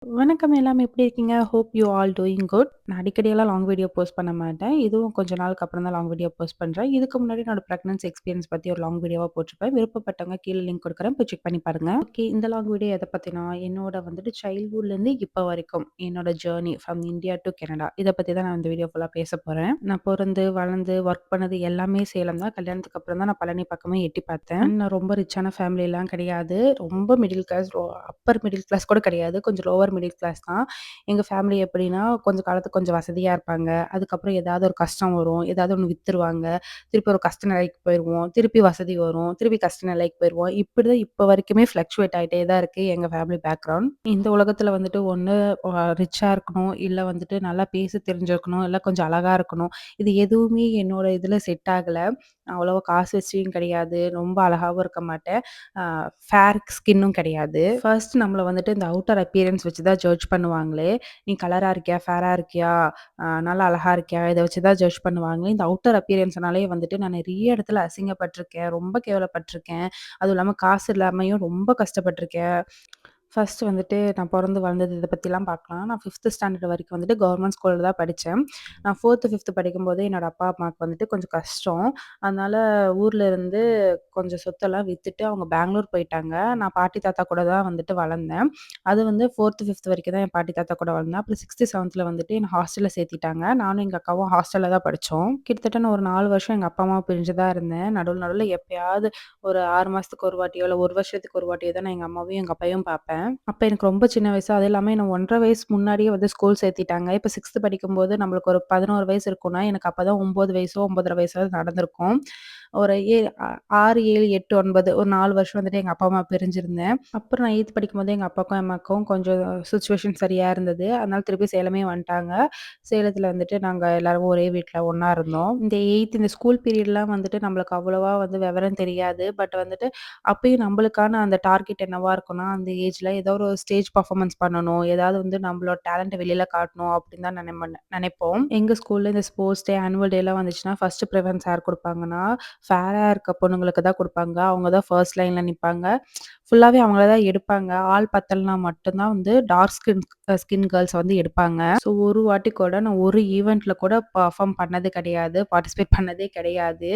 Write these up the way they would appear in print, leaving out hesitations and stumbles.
வணக்கம் எல்லாமே எப்படி இருக்கீங்க? Hope you all doing good. நான் அடிக்கடியெல்லாம் லாங் வீடியோ போஸ்ட் பண்ண மாட்டேன். இதுவும் கொஞ்ச நாளுக்கு அப்புறம் தான் லாங் வீடியோ போஸ்ட் பண்றேன். இதுக்கு முன்னாடி என்னோட பிரெக்னன்சி எக்ஸ்பீரியன்ஸ் பத்தி ஒரு லாங் வீடியோவா போட்டிருப்பேன். விருப்பப்பட்டவங்க கீழ லிங்க் குடுக்குறேன். போய் செக் பண்ணி பாருங்க. ஓகே. இந்த லாங் வீடியோ எத பத்தினா, என்னோட வந்துட்டு சைல்ட்ஹுட்லேருந்து இப்ப வரைக்கும் என்னோட journey from India to Canada. இத பத்தி தான் நான் இந்த வீடியோ ஃபுல்லா பேச போறேன். நான் பொறந்து, வளர்ந்து, ஒர்க் பண்ணது எல்லாமே சேலம் தான். கல்யாணத்துக்கு அப்புறம் தான் நான் பழனி பக்கமே எட்டி பார்த்தேன். நான் ரொம்ப ரிச்சான ஃபேமிலிலாம் கிடையாது. ரொம்ப middle class, upper middle class கூட கிடையாது. கொஞ்சம் லோவர் மிடில் கிளாஸ் தான். எங்க ஃபேமிலி எப்படின்னா, கொஞ்சம் காலத்துக்கு கொஞ்சம் வசதியா இருப்பாங்க. அதுக்கப்புறம் ஏதாவது ஒரு கஷ்டம் வரும். ஏதாவது ஒண்ணு வித்துருவாங்க. திருப்பி ஒரு கஷ்ட நிலைக்கு போயிருவோம். திருப்பி வசதி வரும். திருப்பி கஷ்ட நிலைக்கு போயிருவோம். இப்படிதான் இப்ப வரைக்குமே ஃப்ளக்சுவேட் ஆயிட்டே தான் இருக்கு எங்க ஃபேமிலி பேக்கிரவுண்ட். இந்த உலகத்துல வந்துட்டு ஒண்ணு ரிச்சா இருக்கணும், இல்ல வந்துட்டு நல்லா பேச தெரிஞ்சிருக்கணும், இல்ல கொஞ்சம் அழகா இருக்கணும். இது எதுவுமே என்னோட இதுல செட் ஆகல. அவ்வளவா காசு வச்சும் கிடையாது. ரொம்ப அழகாவும் இருக்க மாட்டேன். அ ஃபேர் ஸ்கின்னும் கிடையாது. ஃபர்ஸ்ட் நம்மள வந்துட்டு இந்த அவுட்டர் அப்பியரன்ஸ் வச்சு தான் ஜட்ஜ் பண்ணுவாங்களே! நீ கலரா இருக்கியா? ஃபேரா இருக்கியா? நல்லா அழகா இருக்கியா? இத வச்சு தான் ஜட்ஜ் பண்ணுவாங்க. இந்த அவுட்டர் அப்பியரன்ஸ்னாலயே வந்துட்டு நான் நெறைய இடத்துல அசிங்கப்பட்டுருக்கேன். ரொம்ப கேவலப்பட்டுருக்கேன். அதுவும் இல்லாம காசு இல்லாமயும் ரொம்ப கஷ்டப்பட்டுருக்கேன். ஃபர்ஸ்ட் வந்துட்டு நான் பொறந்து வளர்ந்தது இத பத்திலாம் பார்க்கலாம். நான் 5த் ஸ்டாண்டர்ட் வரைக்கும் வந்துட்டு கவர்மெண்ட் ஸ்கூல்ல தான் படிச்சேன். நான் 4த், 5த் படிக்கும்போதே என்னோட அப்பா, அம்மாவுக்கு வந்துட்டு கொஞ்சம் கஷ்டம். அதனால ஊர்ல இருந்து கொஞ்சம் சொத்தெல்லாம் வித்துட்டு அவங்க பெங்களூர் போயிட்டாங்க. நான் பாட்டி, தாத்தா கூட தான் வந்துட்டு வளர்ந்தேன். அது வந்து 4த், 5த் வரைக்கும் தான் என் பாட்டி, தாத்தா கூட வளர்ந்தேன். அப்புறம் 6த், 7த்ல வந்துட்டு என்ன ஹாஸ்டல்ல சேர்த்திட்டாங்க. நானும் எங்க அக்காவும் ஹாஸ்டல்ல தான் படிச்சோம். கிட்டத்தட்ட நான் ஒரு 4 வருஷம் எங்க அப்பா, அம்மாவ பிரிஞ்சு தான் இருந்தேன். நடுவுல நடுவுல எப்பயாவது ஒரு 6 மாசத்துக்கு ஒரு வாட்டியோ, இல்ல 1 வருஷத்துக்கு ஒரு வாட்டியோ தான் நான் எங்க அம்மாவையும், எங்க அப்பாவையும் பார்ப்பேன். அப்ப எனக்கு ரொம்ப சின்ன வயசு. அது இல்லாம என்ன 1 1/2 வயசு முன்னாடியே வந்து ஸ்கூல் சேர்த்திட்டாங்க. இப்ப 6த் படிக்கும்போது நம்மளுக்கு ஒரு 11 வயசு இருக்கும்னா, எனக்கு அப்பதான் 9 வயசோ, 9 1/2 வயசாவது நடந்திருக்கும். ஒரு 6, 7, 8, 9 ஒரு 4 வருஷம் வந்துட்டு எங்க அப்பா, அம்மா பிரிஞ்சிருந்தேன். அப்புறம் நான் 8த் படிக்கும்போது எங்க அப்பாவுக்கும், அம்மாவுக்கும் கொஞ்சம் சிச்சுவேஷன் சரியா இருந்தது. அதனால திருப்பி சேலமே வந்துட்டாங்க. சேலத்துல வந்துட்டு நாங்க எல்லாரும் ஒரே வீட்ல ஒண்ணா இருந்தோம். இந்த ஸ்கூல் பீரியட்லாம் வந்துட்டு நம்மளுக்கு அவ்வளவா வந்து விவரம் தெரியாது. பட் வந்துட்டு அப்பயும் நம்மளுக்கான அந்த டார்கெட் என்னவா இருக்கும்னா, அந்த ஏஜ்ல ஏதோ ஒரு ஸ்டேஜ் பெர்ஃபார்மன்ஸ் பண்ணணும். ஏதாவது வந்து நம்மளோட டேலண்ட்ட வெளில காட்டணும் அப்படின்னு தான் நெனைப்போம். எங்க ஸ்கூல்ல இந்த ஸ்போர்ட்ஸ் டே, ஆனுவல் டேலாம் வந்துச்சுன்னா, ஃபர்ஸ்ட் ப்ரிஃபரன்ஸ் யார் குடுப்பாங்கன்னா, ஃபேரா இருக்க பொண்ணுங்களுக்கு தான் குடுப்பாங்க. அவங்க தான் ஃபர்ஸ்ட் லைன்ல நிப்பாங்க. ஃபுல்லாவே அவங்கள தான் எடுப்பாங்க. ஆள் பத்தலனா மட்டும் தான் வந்து டார்க் ஸ்கின் கேர்ள்ஸ வந்து எடுப்பாங்க. ஸோ ஒரு வாட்டி கூட நான் ஒரு ஈவென்ட்ல கூட பெர்ஃபார்ம் பண்ணது கிடையாது. பார்ட்டிசிபேட் பண்ணதே கிடையாது.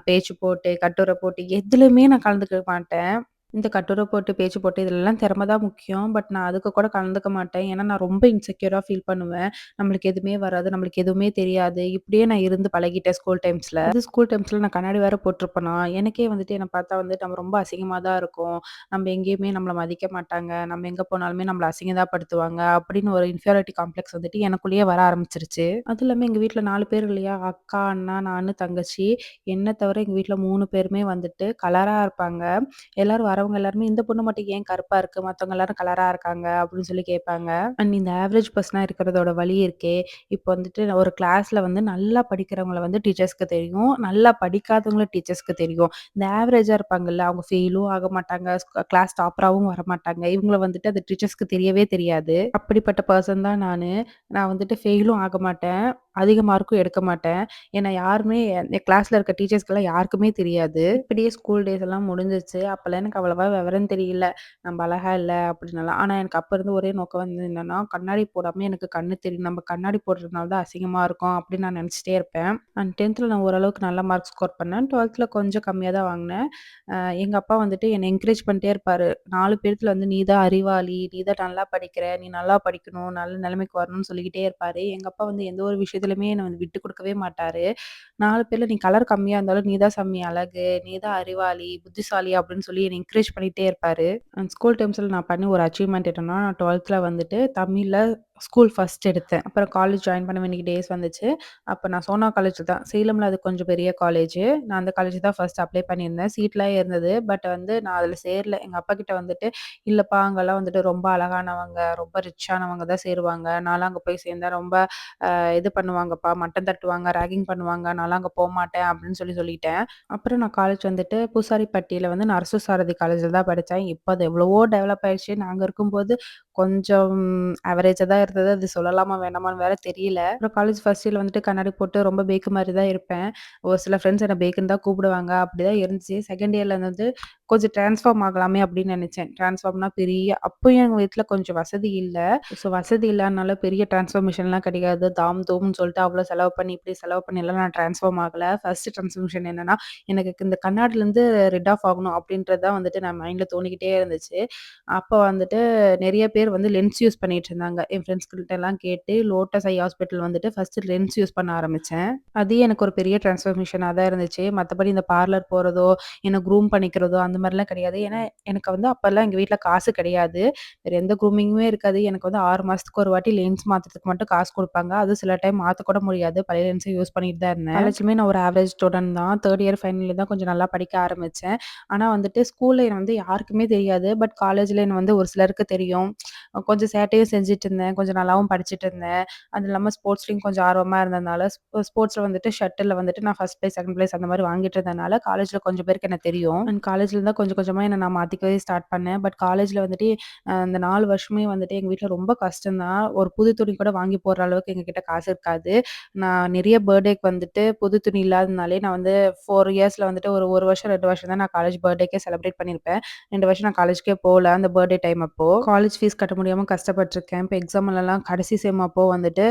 பேச்சு போட்டி, கட்டுரை போட்டி எதுலயுமே நான் கலந்துக்க மாட்டேன். இந்த கட்டுரை போட்டு, பேச்சு போட்டு இதுலலாம் திறமை தான் முக்கியம். பட் நான் அதுக்கு கூட கலந்துக்க மாட்டேன். ஏன்னா நான் ரொம்ப இன்செக்யூரா ஃபீல் பண்ணுவேன். நம்மளுக்கு எதுவுமே வராது, நம்மளுக்கு எதுவுமே தெரியாது. இப்படியே நான் இருந்து பழகிட்டேன் ஸ்கூல் டைம்ஸ்ல. அது ஸ்கூல் டைம்ஸ்ல நான் கண்ணாடி வேற போட்டிருப்பேனா, எனக்கே வந்துட்டு என்ன பார்த்தா வந்து நம்ம ரொம்ப அசிங்கமா தான் இருக்கோம். நம்ம எங்கேயுமே நம்மள மதிக்க மாட்டாங்க. நம்ம எங்க போனாலுமே நம்மள அசிங்கப்படுத்துவாங்க. அப்படின்னு ஒரு இன்ஃபீரியாரிட்டி காம்ப்ளெக்ஸ் வந்துட்டு எனக்குள்ளேயே வர ஆரம்பிச்சுருச்சு. அதுவும் இல்லாம எங்க வீட்ல 4 பேர் இல்லையா? அக்கா, அண்ணா, நானு, தங்கச்சி. என்ன தவிர எங்க வீட்ல 3 பேருமே வந்துட்டு கலரா இருப்பாங்க. எல்லாரும் வரவங்க எல்லாருமே, "இந்த பொண்ணு மட்டும் ஏன் கருப்பா இருக்கு? மத்தவங்க எல்லாரும் கலரா இருக்காங்க." அப்படின்னு சொல்லி கேட்பாங்க. அண்ட் இந்த ஆவரேஜ் பெர்சனா இருக்கிறதோட வலி இருக்கே, இப்போ வந்துட்டு ஒரு கிளாஸ்ல வந்து நல்லா படிக்கிறவங்கள வந்து டீச்சர்ஸ்க்கு தெரியும். நல்லா படிக்காதவங்கள டீச்சர்ஸ்க்கு தெரியும். இந்த ஆவரேஜா இருப்பாங்கல்ல, அவங்க ஃபெயிலும் ஆக மாட்டாங்க. கிளாஸ் டாப்பராவும் வரமாட்டாங்க. இவங்கள வந்துட்டு அது டீச்சர்ஸ்க்கு தெரியவே தெரியாது. அப்படிப்பட்ட பெர்சன் தான் நானு. நான் வந்துட்டு ஃபெயிலும் ஆக மாட்டேன். அதிக மார்க்கும் எடுக்க மாட்டேன். ஏன்னா யாருமே என் கிளாஸ்ல இருக்க டீச்சர்ஸ்க்குலாம் யாருக்குமே தெரியாது. இப்படியே ஸ்கூல் டேஸ் எல்லாம் முடிஞ்சிருச்சு. அப்பலாம் எனக்கு அவ்வளவா விவரம் தெரியல. நம்ம அழகா இல்ல அப்படின்னுலாம். ஆனா எனக்கு அப்ப இருந்து ஒரே நோக்கம் வந்து என்னன்னா, கண்ணாடி போடாம எனக்கு கண்ணு தெரியும். நம்ம கண்ணாடி போடுறதுனால தான் அசிங்கமா இருக்கோம் அப்படின்னு நான் நினைச்சிட்டே இருப்பேன். அண்ட் 10த்ல நான் ஓரளவுக்கு நல்ல மார்க் ஸ்கோர் பண்ணேன். 12த்ல கொஞ்சம் கம்மியா தான் வாங்கினேன். எங்க அப்பா வந்துட்டு என்ன என்கரேஜ் பண்ணிட்டே இருப்பாரு. 4 பேத்துல வந்து நீ தான் அறிவாளி, நீ தான் நல்லா படிக்கிற, நீ நல்லா படிக்கணும், நல்ல நிலைமைக்கு வரணும்னு சொல்லிக்கிட்டே இருப்பாரு. எங்க அப்பா வந்து எந்த ஒரு விஷயத்துலயுமே என்ன வந்து விட்டு குடுக்கவே மாட்டாரு. 4 பேர்ல நீ கலர் கம்மியா இருந்தாலும் நீ தான் சாமி அழகு, நீ தான் அறிவாளி, புத்திசாலி அப்படின்னு சொல்லி என்ன என்கரேஜ் பண்ணிட்டே இருப்பாரு. ஸ்கூல் டைம்ஸ்ல நான் பண்ண ஒரு அச்சீவ்மெண்ட் என்னன்னா, நான் 12த்ல வந்துட்டு தமிழ்ல ஸ்கூல் ஃபர்ஸ்ட் எடுத்தேன். அப்புறம் காலேஜ் ஜாயின் பண்ண வேண்டிய டேஸ் வந்துச்சு. அப்ப நான் சோனா காலேஜ் தான். சேலம்ல அது கொஞ்சம் பெரிய காலேஜ். நான் அந்த காலேஜ் தான் ஃபர்ஸ்ட் அப்ளை பண்ணியிருந்தேன். சீட்லாம் இருந்தது. பட் வந்து நான் அதுல சேரல. எங்க அப்பா கிட்ட வந்துட்டு, "இல்லப்பா அங்கலாம் வந்துட்டு ரொம்ப அழகானவங்க, ரொம்ப ரிச்சானவங்க தான் சேருவாங்க. நான்லாம் அங்க போய் சேர்ந்தா ரொம்ப இது பண்ணுவாங்கப்பா, மட்டம் தட்டுவாங்க, ராகிங் பண்ணுவாங்க. நான்லாம் அங்க போமாட்டேன்." அப்படின்னு சொல்லிட்டேன். அப்புறம் நான் காலேஜ் வந்துட்டு பூசாரிப்பட்டியில வந்து நரசு சாரதி காலேஜ்ல தான் படிச்சேன். இப்ப அது எவ்வளவோ டெவலப் ஆயிடுச்சு. நாங்க இருக்கும்போது கொஞ்சம் ஆவரேஜா தான் இருந்தது. அது சொல்லலாமா வேணாமான்னு வேற தெரியல. அப்புறம் காலேஜ் ஃபர்ஸ்ட் இயர்ல வந்துட்டு கண்ணாடி போட்டு ரொம்ப பேக்கு மாரி தான் இருப்பேன். ஒரு சில ஃப்ரெண்ட்ஸ் என்ன பேக்குன்னு தான் கூப்பிடுவாங்க. அப்படிதான் இருந்துச்சு. செகண்ட் இயர்ல வந்து கொஞ்சம் ட்ரான்ஸ்ஃபார்ம் ஆகலாமே அப்படின்னு நெனச்சேன். ட்ரான்ஸ்ஃபார்ம்னா அப்பயும் எங்க வீட்ல கொஞ்சம் வசதி இல்ல. ஸோ வசதி இல்லாதனால பெரிய ட்ரான்ஸ்ஃபர்மேஷன்லாம் கிடையாது. தாம் தூம்ன்னு சொல்லிட்டு அவ்வளோ செலவு பண்ணி, இப்படி செலவு பண்ணிலாம் நான் ட்ரான்ஸ்ஃபார்ம் ஆகல. ஃபர்ஸ்ட் ட்ரான்ஸ்ஃபர்மேஷன் என்னன்னா, எனக்கு இந்த கண்ணாடிலருந்து ரெட் ஆஃப் ஆகணும் அப்படின்றது தான் வந்துட்டு நான் மைண்ட்ல தோணிக்கிட்டே இருந்துச்சு. அப்ப வந்துட்டு நெறைய பேர் வந்து லென்ஸ் யூஸ் பண்ணிட்டு இருந்தாங்க. என் ஃப்ரெண்ட்ஸ் கிட்டலாம் கேட்டு லோட்டஸ் ஐ ஹாஸ்பிட்டல் வந்துட்டு ஃபர்ஸ்ட்டு லென்ஸ் யூஸ் பண்ண ஆரம்பிச்சேன். அது எனக்கு ஒரு பெரிய ட்ரான்ஸ்ஃபர்மேஷனா தான் இருந்துச்சு. மத்தபடி இந்த பார்லர் போறதோ, என்ன க்ரூம் பண்ணிக்கிறதோ அந்த மாரிலாம் கிடையாது. ஏன்னா, எனக்கு வந்து அப்பலாம் எங்க வீட்ல காசு கிடையாது. வேற எந்த க்ரூமிங்குமே இருக்காது. எனக்கு வந்து 6 மாசத்துக்கு ஒரு வாட்டி லென்ஸ் மாத்துறதுக்கு மட்டும் காசு குடுப்பாங்க. அதுவும் சில டைம் மாத்தக்கூட முடியாது. பழைய லென்ஸ யூஸ் பண்ணிட்டு தான் இருந்தேன். காலேஜ்லயுமே நான் ஒரு ஆவரேஜ் ஸ்டூடண்ட் தான். 3 இயர் ஃபைனல் இயர் தான் கொஞ்சம் நல்லா படிக்க ஆரம்பிச்சேன். ஆனா வந்துட்டு ஸ்கூல்ல என்ன வந்து யாருக்குமே தெரியாது. பட் காலேஜ்ல என்ன வந்து ஒரு சிலருக்கு தெரியும். கொஞ்சம் சேட்டையும் செஞ்சுட்டு இருந்தேன். கொஞ்சம் நல்லாவும் படிச்சுட்டு இருந்தேன். அது இல்லாம ஸ்போர்ட்ஸ்லயும் கொஞ்சம் ஆர்வமா இருந்ததுனால, ஸ்போர்ட்ஸ்ல வந்துட்டு ஷட்டில்ல வந்துட்டு நான் ஃபர்ஸ்ட் பிரைஸ், செகண்ட் பிரைஸ் அந்த மாரி வாங்கிட்டு இருந்ததுனால, காலேஜ்ல கொஞ்சம் பேருக்கு என்ன தெரியும். அண்ட் காலேஜ்ல தான் கொஞ்சம் கொஞ்சமா என்ன நான் மாத்திக்கவே ஸ்டார்ட் பண்ணேன். பட் காலேஜ்ல வந்துட்டு அந்த 4 வருஷமே வந்துட்டு எங்க வீட்ல ரொம்ப கஷ்டம் தான். ஒரு புது துணி கூட வாங்கி போடுற அளவுக்கு எங்ககிட்ட காசு இருக்காது. நான் நெறைய பர்த்டேக்கு வந்துட்டு புது துணி இல்லாதனாலே நான் வந்து 4 இயர்ஸ்ல வந்துட்டு ஒரு 1 வருஷம், 2 வருஷம் தான் நான் காலேஜ் பர்த்டேக்கே செலிப்ரேட் பண்ணியிருப்பேன். 2 வருஷம் நான் காலேஜ்க்கே போல அந்த பர்த்டே டைம் அப்போ. காலேஜ் ஃபீஸ் கட்ட முடியாம கஷ்டப்பட்டுருக்கேன். இப்ப எக்ஸாம்லலாம் கடைசி செம் அப்போ வந்துட்டு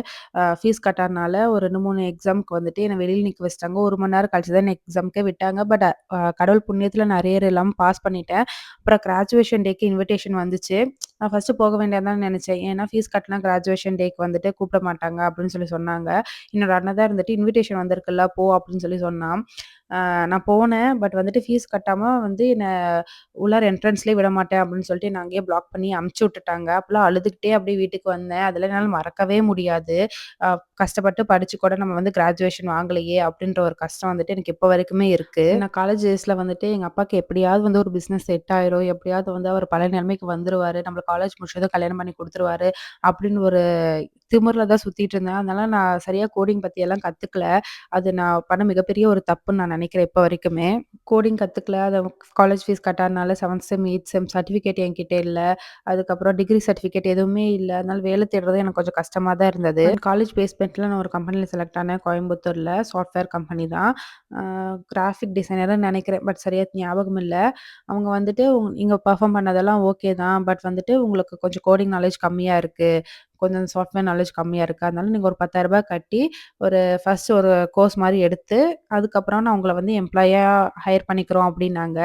ஃபீஸ் கட்டாதனால ஒரு 2, 3 எக்ஸாம்க்கு வந்துட்டு என்ன வெளில நிக்க வச்சுட்டாங்க. 1 மணி நேரம் கழிச்சு தான் என்ன எக்ஸாம்க்கே விட்டாங்க. பட் கடவுள் புண்ணியத்துல நான் அரியர் இல்லாம பாஸ் பண்ணிட்டேன். அப்புறம் கிராஜுவேஷன் டேக்கு இன்விடேஷன் வந்துச்சு. நான் ஃபர்ஸ்ட்டு போக வேண்டான்னு தான் நெனச்சேன். ஏன்னா ஃபீஸ் கட்டுனா கிராஜுவேஷன் டேக்கு வந்துட்டு கூப்பிட மாட்டாங்க அப்படின்னு சொல்லி சொன்னாங்க. என்னோட அண்ணன் தான் இருந்துட்டு இன்விடேஷன் வந்திருக்குல்ல போ அப்படின்னு சொல்லி சொன்னான். நான் போனேன். பட் வந்துட்டு ஃபீஸ் கட்டாம வந்து என்ன உள்ளார என்ட்ரன்ஸ்லயே விடமாட்டேன் அப்படின்னு சொல்லிட்டு என்ன அங்கேயே பிளாக் பண்ணி அனுப்பிச்சு விட்டுட்டாங்க. அப்பலாம் அழுதுகிட்டே அப்படியே வீட்டுக்கு வந்தேன். அதெல்லாம் என்னால மறக்கவே முடியாது. அ கஷ்டப்பட்டு படிச்சு கூட நம்ம வந்து கிராஜுவேஷன் வாங்கலையே அப்படின்ற ஒரு கஷ்டம் வந்துட்டு எனக்கு இப்போ வரைக்குமே இருக்கு. நான் காலேஜ் டேஸ்ல வந்துட்டு எங்க அப்பாக்கு எப்படியாவது வந்து ஒரு பிசினஸ் செட் ஆயிரும். எப்படியாவது வந்து அவர் பழைய நிலைமைக்கு வந்துருவாரு. நம்மள காலேஜ் முடிச்சதும் கல்யாணம் பண்ணி குடுத்துருவாரு. அப்படின்னு ஒரு திமிர்ல தான் சுத்திட்டு இருந்தேன். அதனால நான் சரியா கோடிங் பத்தி எல்லாம் கத்துக்கல. அது நான் பண்ண மிகப்பெரிய ஒரு தப்புன்னு நான் நினைக்கிறேன் இப்ப வரைக்குமே. கோடிங் கத்துக்கல. அத காலேஜ் ஃபீஸ் கட்டாதனால 7த் செம், 8த் செம் சர்டிஃபிகேட் என்கிட்ட இல்ல. அதுக்கப்புறம் டிகிரி சர்டிஃபிகேட் எதுவுமே இல்ல. அதனால வேலை தேடுறது எனக்கு கொஞ்சம் கஷ்டமா தான் இருந்தது. காலேஜ் பிளேஸ்மெண்ட்ல நான் ஒரு கம்பெனில செலக்ட் ஆனேன் கோயம்புத்தூர்ல. சாஃப்ட்வேர் கம்பெனி தான். அ கிராஃபிக் டிசைனர்ன்னு நெனைக்கிறேன். பட் சரியா ஞாபகம் இல்ல. அவங்க வந்துட்டு நீங்க பெர்ஃபார்ம் பண்ணதெல்லாம் ஓகே தான். பட் வந்துட்டு உங்களுக்கு கொஞ்சம் கோடிங் நாலேட்ஜ் கம்மியா இருக்கு. கொஞ்சம் சாஃப்ட்வேர் நாலேட்ஜ் கம்மியா இருக்கு. அதனால நீங்க ஒரு ரூ. 10,000 கட்டி ஃபர்ஸ்ட் ஒரு கோர்ஸ் மாரி எடுத்து, அதுக்கப்புறம் நான் உங்கள வந்து எம்ப்ளாயியா ஹையர் பண்ணிக்கிறோம் அப்டின்னாங்க.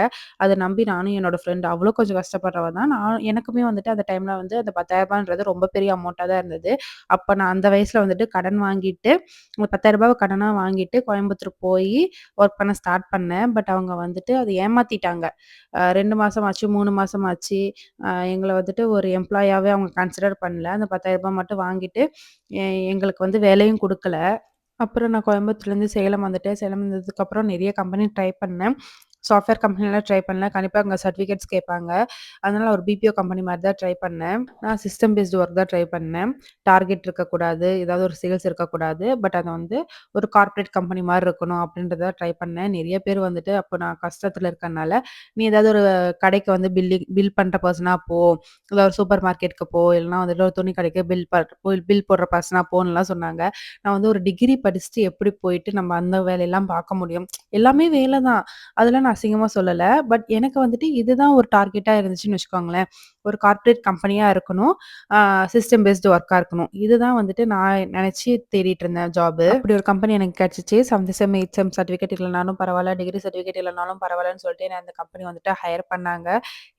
அத நம்பி நானும் என்னோட ஃப்ரெண்ட் அவளும் கொஞ்சம் கஷ்டப்படுறவ தான். எனக்குமே வந்துட்டு அந்த டைம்ல வந்து அந்த ரூ. 10,000ன்றது ரொம்ப பெரிய அமௌண்ட்டா தான் இருந்தது. அப்ப நான் அந்த வயசுல வந்துட்டு கடன் வாங்கிட்டு, அந்த ரூ. 10,000 கடனா வாங்கிட்டு கோயம்புத்தூர் போயி ஒர்க் பண்ண ஸ்டார்ட் பண்ணேன். பட் அவங்க வந்துட்டு அத ஏமாத்திட்டாங்க. 2 மாசம் ஆச்சு, 3 மாசம் ஆச்சு. எங்கள வந்துட்டு ஒரு எம்ப்ளாயாவே அவங்க கன்சிடர் பண்ணல. அந்த ரூ. 10,000 மட்டும் வாங்கிட்டு, எ எங்களுக்கு வந்து வேலையும் குடுக்கல. அப்புறம் நான் கோயம்புத்தூர்லேருந்து சேலம் வந்துட்டேன். சேலம் வந்ததுக்கப்புறம் நெறைய கம்பெனி ட்ரை பண்ணேன். சாஃப்ட்வேர் கம்பெனிலாம் ட்ரை பண்ணேன். கண்டிப்பா அங்க சர்டிஃபிகேட்ஸ் கேட்பாங்க. அதனால ஒரு பிபிஓ கம்பெனி மாரி தான் ட்ரை பண்ணேன். நான் சிஸ்டம் பேஸ்டு ஒர்க் தான் ட்ரை பண்ணேன். டார்கெட் இருக்கக்கூடாது. ஏதாவது ஒரு சேல்ஸ் இருக்கக்கூடாது. பட் அது வந்து ஒரு கார்ப்பரேட் கம்பெனி மாரி இருக்கணும் அப்படின்றத ட்ரை பண்ணேன். நெறைய பேர் வந்துட்டு அப்போ நான் கஷ்டத்துல இருக்கனால, "நீ ஏதாவது ஒரு கடைக்கு வந்து பில் பண்ற பெர்சனா போ. இல்ல ஒரு சூப்பர் மார்க்கெட்க்கு போ. இல்லன்னா வந்துட்டு ஒரு துணி கடைக்கு பில் போடுற பெர்சனா போன்னுலாம் சொன்னாங்க. நான் வந்து ஒரு டிகிரி படிச்சுட்டு எப்படி போயிட்டு நம்ம அந்த வேலையெல்லாம் பார்க்க முடியும்? எல்லாமே வேல தான். அதெல்லாம் நான் அசிங்கமா சொல்லல. பட் எனக்கு வந்துட்டு இதுதான் ஒரு டார்கெட்டா இருந்துச்சுன்னு வச்சுக்கோங்களேன். ஒரு கார்ப்பரேட் கம்பெனியா இருக்கணும். ஆ சிஸ்டம் பேஸ்டு ஒர்க்கா இருக்கணும். இதுதான் வந்துட்டு நான் நெனச்சு தேடிட்டு இருந்தேன் ஜாபு. அப்படி ஒரு கம்பெனி எனக்கு கிடைச்சுச்சு. 7த் செம், 8த் செம் சர்டிஃபிகேட் இல்லனாலும் பரவால்ல, டிகிரி சர்டிஃபிகேட் இல்லனாலும் பரவால்லன்னு சொல்லிட்டு என்ன அந்த கம்பெனி வந்துட்டு ஹையர் பண்ணாங்க.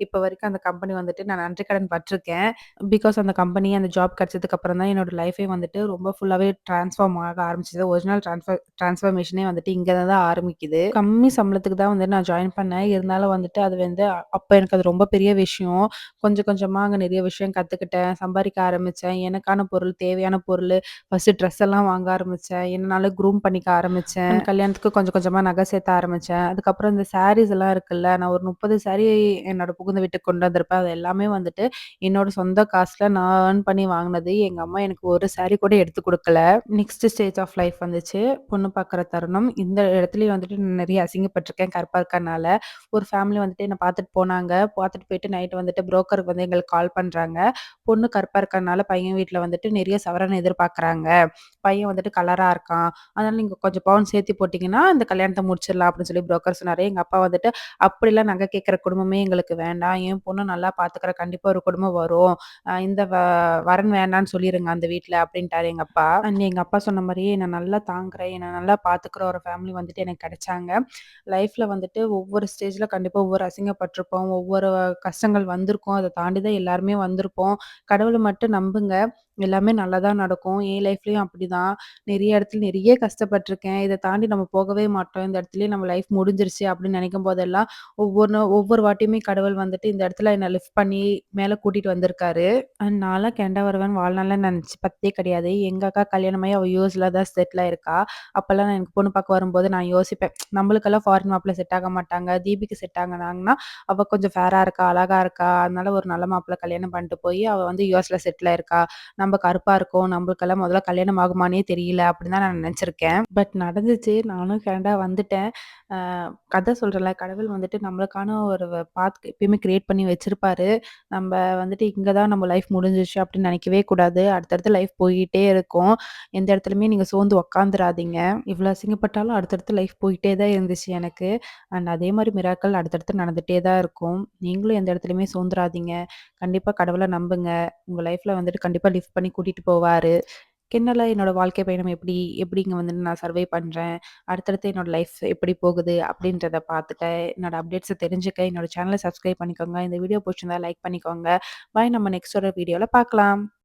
இப்ப வரைக்கும் அந்த கம்பெனி வந்துட்டு நான் நன்றி கடன் பட்டுருக்கேன். பிகாஸ் அந்த கம்பெனி, அந்த ஜாப் கிடைச்சதுக்கு அப்புறம் தான் என்னோட லைஃபே வந்துட்டு ரொம்ப ஃபுல்லாவே ட்ரான்ஸ்ஃபார்ம் ஆக ஆரம்பிச்சது. ஒரிஜினல் ட்ரான்ஸ்ஃபர்மேஷனே வந்துட்டு இங்க தான் ஆரம்பிக்குது. கம்மி சம்பளத்துக்கு தான் வந்து நான் ஜாயின் பண்ணேன். இருந்தாலும் வந்துட்டு அது வந்து அப்ப எனக்கு அது ரொம்ப பெரிய விஷயம். கொஞ்சம் கொஞ்சமா அங்க நெறைய விஷயம் கத்துக்கிட்டேன். சம்பாரிக்க ஆரம்பிச்சேன். எனக்கான பொருள், தேவையான பொருளு, ஃபர்ஸ்ட்டு ட்ரெஸ் எல்லாம் வாங்க ஆரம்பிச்சேன். என்னால க்ரூம் பண்ணிக்க ஆரம்பிச்சேன். கல்யாணத்துக்கு கொஞ்சம் கொஞ்சமா நகை சேர்த்த ஆரம்பிச்சேன். அதுக்கப்புறம் இந்த சாரீஸ் எல்லாம் இருக்குல்ல, நான் ஒரு 30 சாரி என்னோட புகுந்த வீட்டுக்கு கொண்டு வந்திருப்பேன். அது எல்லாமே வந்துட்டு என்னோட சொந்த காசுல நான் ஏர்ன் பண்ணி வாங்குனது. எங்க அம்மா எனக்கு ஒரு சாரி கூட எடுத்து குடுக்கல. நெக்ஸ்ட் ஸ்டேஜ் ஆஃப் லைஃப் வந்துச்சு. பொண்ணு பார்க்குற தருணம். இந்த இடத்துலயும் வந்துட்டு நான் நெறைய அசிங்கப்பட்டுருக்கேன். கருப்பா இருக்கனால, ஒரு ஃபேமிலி வந்துட்டு என்ன பார்த்துட்டு போனாங்க. பார்த்துட்டு போயிட்டு நைட் வந்துட்டு புரோக்கருக்கு வந்து எங்களுக்கு கால் பண்றாங்க. பொண்ணு கருப்பா இருக்கறனால பையன் வீட்ல வந்துட்டு நெறைய சவரன் எதிர்பார்க்குறாங்க. பையன் வந்துட்டு கலரா இருக்கான். அதனால நீங்க கொஞ்சம் பவுன் சேர்த்தி போட்டீங்கன்னா, இந்த கல்யாணத்த முடிச்சிடலாம் அப்படின்னு சொல்லி புரோக்கர் சொன்னாரு. எங்க அப்பா வந்துட்டு, "அப்படிலாம் நகை கேட்கிற குடும்பமே எங்களுக்கு வேண்டாம். என் பொண்ண நல்லா பார்த்துக்கிற கண்டிப்பா ஒரு குடும்பம் வரும். இந்த வரன் வேணான்னு சொல்லிருங்க அந்த வீட்ல" அப்படின்ட்டாரு எங்க அப்பா. அண்ட் எங்க அப்பா சொன்ன மாரியே என்ன நல்லா தாங்குற, என்ன நல்லா பார்த்துக்கிற ஒரு ஃபேமிலி வந்துட்டு எனக்கு கிடைச்சாங்க. லைஃப்ல வந்துட்டு ஒவ்வொரு ஸ்டேஜ்ல கண்டிப்பா ஒவ்வொரு அசிங்கப்பட்டுருப்போம். ஒவ்வொரு கஷ்டங்கள் வந்திருக்கும். அத தாண்டி தான் எல்லாருமே வந்திருப்போம். கடவுள மட்டும் நம்புங்க. எல்லாமே நல்லதா நடக்கும். என் லைஃப்லயும் அப்படிதான். நெறைய இடத்துல நெறைய கஷ்டப்பட்டுருக்கேன். இத தாண்டி நம்ம போகவே மாட்டோம். இந்த இடத்துலயே நம்ம லைஃப் முடிஞ்சிருச்சு அப்படின்னு நினைக்கும் போதெல்லாம், ஒவ்வொரு வாட்டியுமே கடவுள் வந்துட்டு இந்த இடத்துல என்ன லிஃப்ட் பண்ணி மேல கூட்டிட்டு வந்திருக்காரு. நான்லாம் கனடா வருவேன்னு வாழ்நாள்ல நெனச்சு பாத்ததே கிடையாது. எங்க அக்கா கல்யாணமாகி அவ யுஎஸ்ல தான் செட்டில் ஆயிருக்கா. அப்பலாம் நான் எனக்கு பொண்ணு பார்க்க வரும்போது நான் யோசிப்பேன். நம்மளுக்கெல்லாம் ஃபாரின் மாப்பிள்ளை செட் ஆக மாட்டாங்க. தீபிக்கு செட் ஆகுனாங்கன்னா, அவ கொஞ்சம் ஃபேரா இருக்கா, அழகா இருக்கா. அதனால ஒரு நல்ல மாப்பிள்ளை கல்யாணம் பண்ணிட்டு போய் அவ வந்து யுஎஸ்ல செட்டில் ஆயிருக்கா. நம்ம கருப்பா இருக்கோம். நம்மளுக்கெல்லாம் முதல்ல கல்யாணம் ஆகுமான்னே தெரியல அப்படின்னு தான் நான் நெனச்சிருக்கேன். பட் நடந்துச்சு. நானும் கனடா வந்துட்டேன். அ அதான் சொல்றேன்ல, கடவுள் வந்துட்டு நம்மளுக்கான ஒரு பாத் எப்பயுமே கிரியேட் பண்ணி வச்சிருப்பாரு. நம்ப வந்துட்டு இங்க தான் நம்ம லைஃப் முடிஞ்சிருச்சு அப்படின்னு நினைக்கவே கூடாது. அடுத்தடுத்து லைஃப் போயிட்டே இருக்கும். எந்த இடத்துலயுமே நீங்க சோர்ந்து உட்காந்துராதீங்க. இவ்வளோ அசிங்கப்பட்டாலும் அடுத்தடுத்து லைஃப் போயிட்டே தான் இருந்துச்சு எனக்கு. அண்ட் அதே மாரி மிராக்கிள் அடுத்தடுத்து நடந்துட்டே தான் இருக்கும். நீங்களும் எந்த இடத்துலயுமே சோர்ந்துராதீங்க. கண்டிப்பா கடவுள நம்புங்க. உங்க லைஃப்ல வந்துட்டு கண்டிப்பா லிஃப்ட் பண்ணி கூட்டிட்டு போவாரு. கென்னலா என்னோட வாழ்க்கை பயணம் எப்படிங்க வந்துட்டு நான் சர்வை பண்றேன். அடுத்தடுத்து என்னோட லைஃப் எப்படி போகுது அப்படின்றத பார்த்துக்க, என்னோட அப்டேட்ஸ தெரிஞ்சுக்க என்னோட சேனல சப்ஸ்கிரைப் பண்ணிக்கோங்க. இந்த வீடியோ புடிச்சிருந்தா லைக் பண்ணிக்கோங்க. பாய் நம்ம நெக்ஸ்ட் ஒரு வீடியோல பார்க்கலாம்.